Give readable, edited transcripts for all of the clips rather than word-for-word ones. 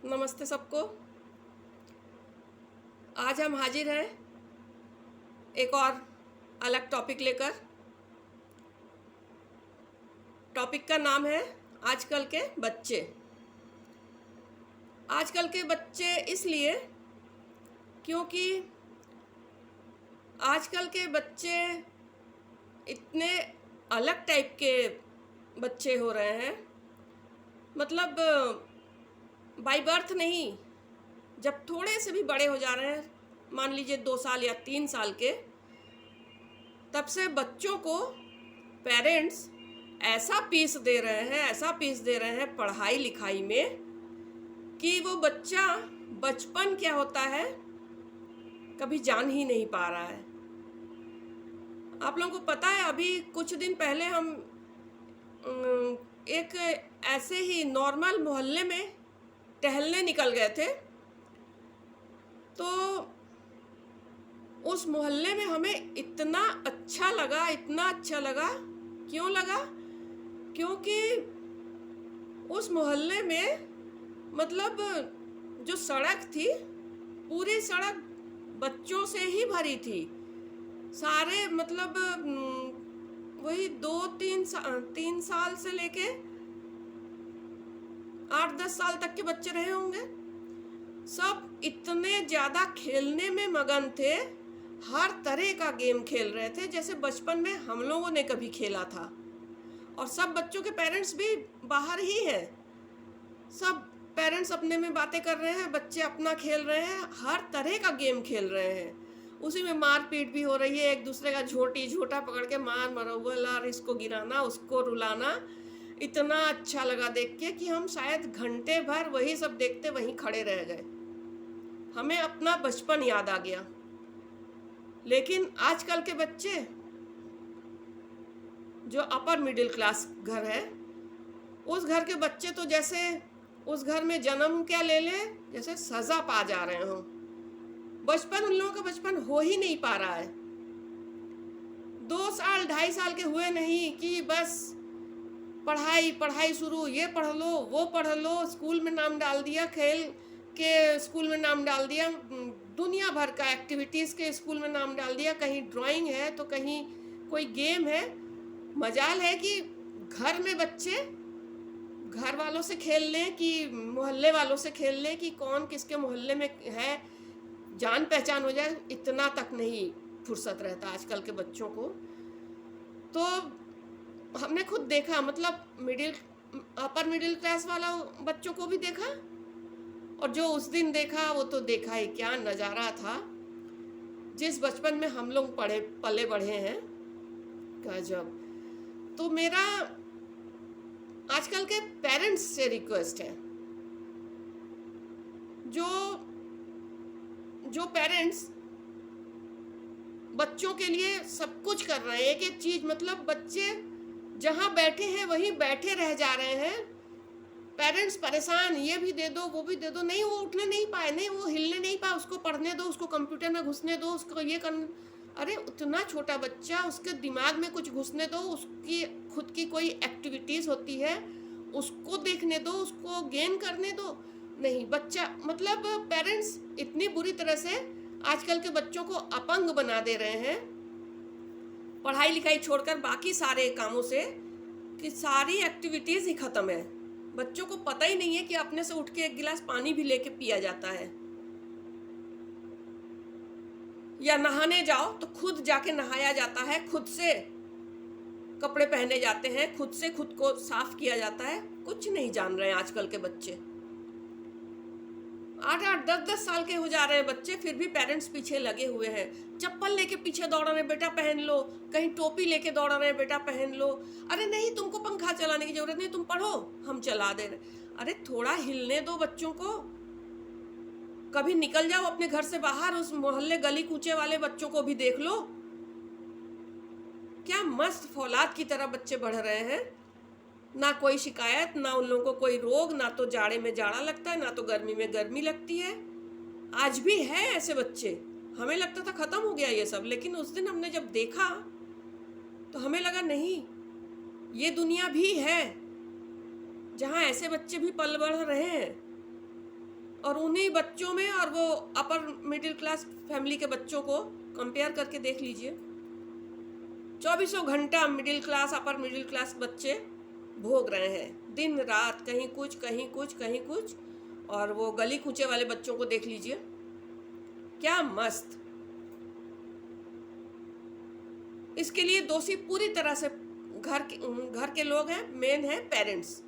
नमस्ते सबको। आज हम हाजिर हैं एक और अलग टॉपिक लेकर। टॉपिक का नाम है आजकल के बच्चे। आजकल के बच्चे इसलिए क्योंकि आजकल के बच्चे इतने अलग टाइप के बच्चे हो रहे हैं। मतलब बाय बर्थ नहीं, जब थोड़े से भी बड़े हो जा रहे हैं, मान लीजिए 2 साल या 3 साल के, तब से बच्चों को पेरेंट्स ऐसा पीस दे रहे हैं पढ़ाई लिखाई में कि वो बच्चा बचपन क्या होता है कभी जान ही नहीं पा रहा है। आप लोगों को पता है, अभी कुछ दिन पहले हम एक ऐसे ही नॉर्मल मोहल्ले में टहलने निकल गए थे, तो उस मोहल्ले में हमें इतना अच्छा लगा। क्यों लगा? क्योंकि उस मोहल्ले में मतलब जो सड़क थी, पूरी सड़क बच्चों से ही भरी थी। सारे मतलब वही 3 साल से लेके 8-10 साल तक के बच्चे रहे होंगे। सब इतने ज़्यादा खेलने में मगन थे, हर तरह का गेम खेल रहे थे जैसे बचपन में हम लोगों ने कभी खेला था। और सब बच्चों के पेरेंट्स भी बाहर ही हैं। सब पेरेंट्स अपने में बातें कर रहे हैं, बच्चे अपना खेल रहे हैं, हर तरह का गेम खेल रहे हैं। उसी में मारपीट भी हो रही है, एक दूसरे का झोटा पकड़ के मार मरौला, इसको गिराना, उसको रुलाना। इतना अच्छा लगा देख के कि हम शायद घंटे भर वही सब देखते वहीं खड़े रह गए। हमें अपना बचपन याद आ गया। लेकिन आजकल के बच्चे जो अपर मिडिल क्लास घर है, उस घर के बच्चे तो जैसे उस घर में जन्म क्या ले ले, जैसे सजा पा जा रहे हो। बचपन उन लोगों का बचपन हो ही नहीं पा रहा है। 2 साल 2.5 साल के हुए नहीं कि बस पढ़ाई शुरू, ये पढ़ लो वो पढ़ लो, स्कूल में नाम डाल दिया, खेल के स्कूल में नाम डाल दिया, दुनिया भर का एक्टिविटीज़ के स्कूल में नाम डाल दिया। कहीं ड्राइंग है तो कहीं कोई गेम है। मजाल है कि घर में बच्चे घर वालों से खेल लें कि मोहल्ले वालों से खेल लें कि कौन किसके मोहल्ले में है, जान पहचान हो जाए, इतना तक नहीं फुर्सत रहता आजकल के बच्चों को। तो हमने खुद देखा, मतलब अपर मिडिल क्लास वाला बच्चों को भी देखा, और जो उस दिन देखा वो तो देखा ही, क्या नज़ारा था। जिस बचपन में हम लोग पले बढ़े हैं, गजब। तो मेरा आजकल के पेरेंट्स से रिक्वेस्ट है, जो पेरेंट्स बच्चों के लिए सब कुछ कर रहे हैं, एक एक चीज़, मतलब बच्चे जहाँ बैठे हैं वहीं बैठे रह जा रहे हैं। पेरेंट्स परेशान, ये भी दे दो वो भी दे दो, नहीं वो उठने नहीं पाए, नहीं वो हिलने नहीं पाए, उसको पढ़ने दो, उसको कंप्यूटर में घुसने दो, उसको ये कर। अरे उतना छोटा बच्चा, उसके दिमाग में कुछ घुसने दो, उसकी खुद की कोई एक्टिविटीज़ होती है उसको देखने दो, उसको गेन करने दो। नहीं, बच्चा मतलब पेरेंट्स इतनी बुरी तरह से आजकल के बच्चों को अपंग बना दे रहे हैं पढ़ाई लिखाई छोड़कर बाकी सारे कामों से, कि सारी एक्टिविटीज़ ही ख़त्म है। बच्चों को पता ही नहीं है कि अपने से उठ के एक गिलास पानी भी लेके पिया जाता है, या नहाने जाओ तो खुद जाके नहाया जाता है, खुद से कपड़े पहने जाते हैं, खुद से खुद को साफ किया जाता है। कुछ नहीं जान रहे हैं आजकल के बच्चे। 8-8 10-10 साल के हो जा रहे हैं बच्चे, फिर भी पेरेंट्स पीछे लगे हुए हैं। चप्पल लेके पीछे दौड़ रहे हैं, बेटा पहन लो। कहीं टोपी लेके दौड़ रहे हैं, बेटा पहन लो। अरे नहीं, तुमको पंखा चलाने की जरूरत नहीं, तुम पढ़ो, हम चला दे रहे। अरे थोड़ा हिलने दो बच्चों को। कभी निकल जाओ अपने घर से बाहर, उस मोहल्ले गली कूचे वाले बच्चों को भी देख लो, क्या मस्त फौलाद की तरह बच्चे बढ़ रहे हैं। ना कोई शिकायत, ना उन लोगों को कोई रोग, ना तो जाड़े में जाड़ा लगता है, ना तो गर्मी में गर्मी लगती है। आज भी है ऐसे बच्चे। हमें लगता था ख़त्म हो गया ये सब, लेकिन उस दिन हमने जब देखा तो हमें लगा नहीं, ये दुनिया भी है जहाँ ऐसे बच्चे भी पल बढ़ रहे हैं। और उन्हीं बच्चों में और वो अपर मिडिल क्लास फैमिली के बच्चों को कंपेयर करके देख लीजिए। 24 घंटा middle class upper middle class बच्चे भोग रहे हैं, दिन रात कहीं कुछ कहीं कुछ कहीं कुछ। और वो गली कूचे वाले बच्चों को देख लीजिए, क्या मस्त। इसके लिए दोषी पूरी तरह से घर के लोग हैं, मेन है पेरेंट्स।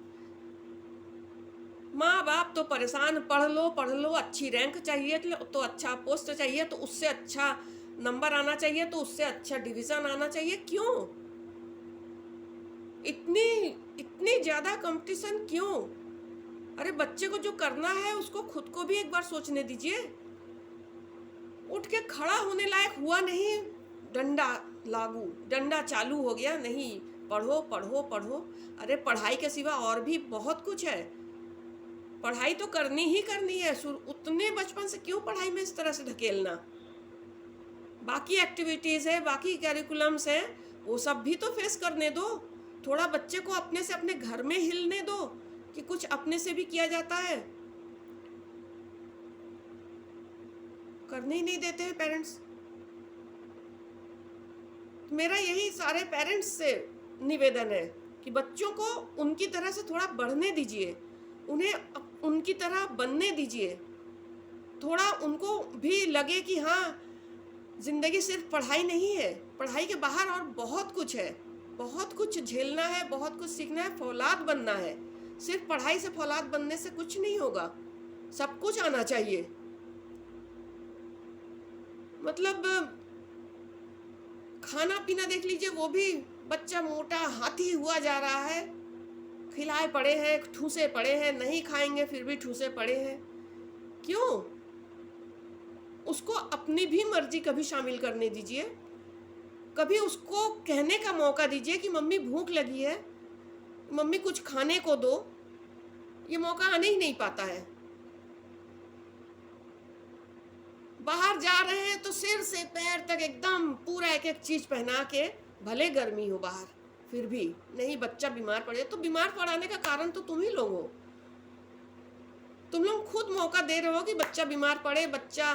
माँ बाप तो परेशान, पढ़ लो, अच्छी रैंक चाहिए तो अच्छा पोस्ट चाहिए, तो उससे अच्छा नंबर आना चाहिए, तो उससे अच्छा डिवीजन आना चाहिए। क्यों इतनी ज्यादा कंपटीशन क्यों? अरे बच्चे को जो करना है उसको खुद को भी एक बार सोचने दीजिए। उठ के खड़ा होने लायक हुआ नहीं, डंडा चालू हो गया, नहीं पढ़ो पढ़ो पढ़ो। अरे पढ़ाई के सिवा और भी बहुत कुछ है, पढ़ाई तो करनी ही करनी है। उतने बचपन से क्यों पढ़ाई में इस तरह से ढकेलना? बाकी एक्टिविटीज है, बाकी कैरिकुलम्स है, वो सब भी तो फेस करने दो। थोड़ा बच्चे को अपने से अपने घर में हिलने दो कि कुछ अपने से भी किया जाता है। करने ही नहीं देते हैं पेरेंट्स। मेरा यही सारे पेरेंट्स से निवेदन है कि बच्चों को उनकी तरह से थोड़ा बढ़ने दीजिए, उन्हें उनकी तरह बनने दीजिए। थोड़ा उनको भी लगे कि हाँ, जिंदगी सिर्फ पढ़ाई नहीं है, पढ़ाई के बाहर और बहुत कुछ है, बहुत कुछ झेलना है, बहुत कुछ सीखना है, फौलाद बनना है। सिर्फ पढ़ाई से फौलाद बनने से कुछ नहीं होगा, सब कुछ आना चाहिए। मतलब खाना पीना देख लीजिए, वो भी बच्चा मोटा हाथी हुआ जा रहा है, खिलाए पड़े हैं, ठूसे पड़े हैं, नहीं खाएंगे फिर भी ठूसे पड़े हैं। क्यों? उसको अपनी भी मर्जी कभी शामिल करने दीजिए, कभी उसको कहने का मौका दीजिए कि मम्मी भूख लगी है, मम्मी कुछ खाने को दो। ये मौका आने ही नहीं पाता है। बाहर जा रहे हैं तो सिर से पैर तक एकदम पूरा एक एक चीज पहना के, भले गर्मी हो बाहर फिर भी नहीं, बच्चा बीमार पड़े तो बीमार पड़ाने का कारण तो तुम ही लोग हो। तुम लोग खुद मौका दे रहे हो कि बच्चा बीमार पड़े, बच्चा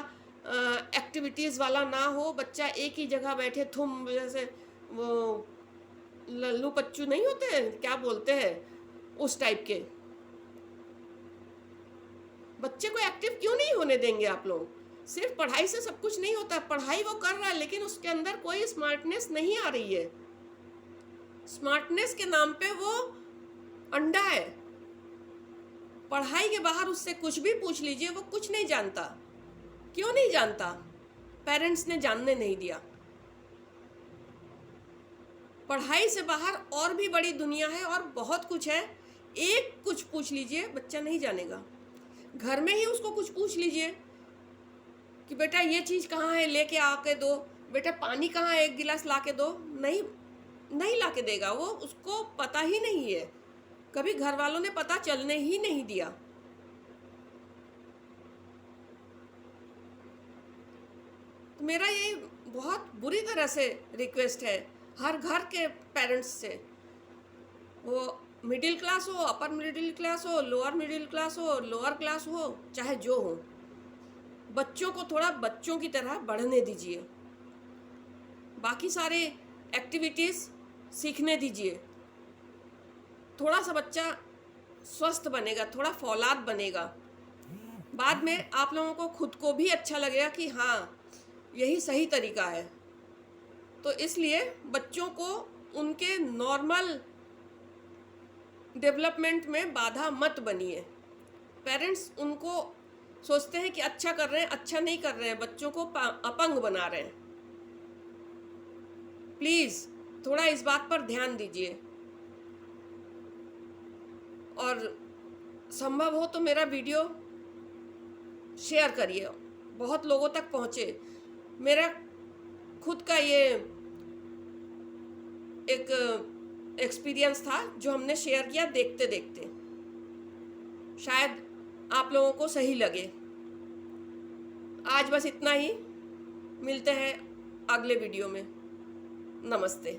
एक्टिविटीज वाला ना हो, बच्चा एक ही जगह बैठे थुम, जैसे वो लल्लू पच्चू नहीं होते हैं, क्या बोलते हैं, उस टाइप के। बच्चे को एक्टिव क्यों नहीं होने देंगे आप लोग? सिर्फ पढ़ाई से सब कुछ नहीं होता। पढ़ाई वो कर रहा है लेकिन उसके अंदर कोई स्मार्टनेस नहीं आ रही है। स्मार्टनेस के नाम पे वो अंडा है। पढ़ाई के बाहर उससे कुछ भी पूछ लीजिए, वो कुछ नहीं जानता। क्यों नहीं जानता? पेरेंट्स ने जानने नहीं दिया। पढ़ाई से बाहर और भी बड़ी दुनिया है और बहुत कुछ है। एक कुछ पूछ लीजिए, बच्चा नहीं जानेगा। घर में ही उसको कुछ पूछ लीजिए कि बेटा ये चीज़ कहाँ है, लेके आके दो, बेटा पानी कहाँ है, एक गिलास ला के दो, नहीं ला के देगा वो, उसको पता ही नहीं है। कभी घर वालों ने पता चलने ही नहीं दिया। तो मेरा ये बहुत बुरी तरह से रिक्वेस्ट है हर घर के पेरेंट्स से, वो मिडिल क्लास हो, अपर मिडिल क्लास हो, लोअर मिडिल क्लास हो, लोअर क्लास हो, चाहे जो हो, बच्चों को थोड़ा बच्चों की तरह बढ़ने दीजिए। बाकी सारे एक्टिविटीज़ सीखने दीजिए। थोड़ा सा बच्चा स्वस्थ बनेगा, थोड़ा फौलाद बनेगा। बाद में आप लोगों को खुद को भी अच्छा लगेगा कि हाँ, यही सही तरीका है। तो इसलिए बच्चों को उनके नॉर्मल डेवलपमेंट में बाधा मत बनिए। पेरेंट्स उनको सोचते हैं कि अच्छा कर रहे हैं, अच्छा नहीं कर रहे हैं, बच्चों को अपंग बना रहे हैं। प्लीज़ थोड़ा इस बात पर ध्यान दीजिए और संभव हो तो मेरा वीडियो शेयर करिए, बहुत लोगों तक पहुँचे। मेरा खुद का ये एक एक्सपीरियंस था जो हमने शेयर किया देखते देखते, शायद आप लोगों को सही लगे। आज बस इतना ही, मिलते हैं अगले वीडियो में। नमस्ते।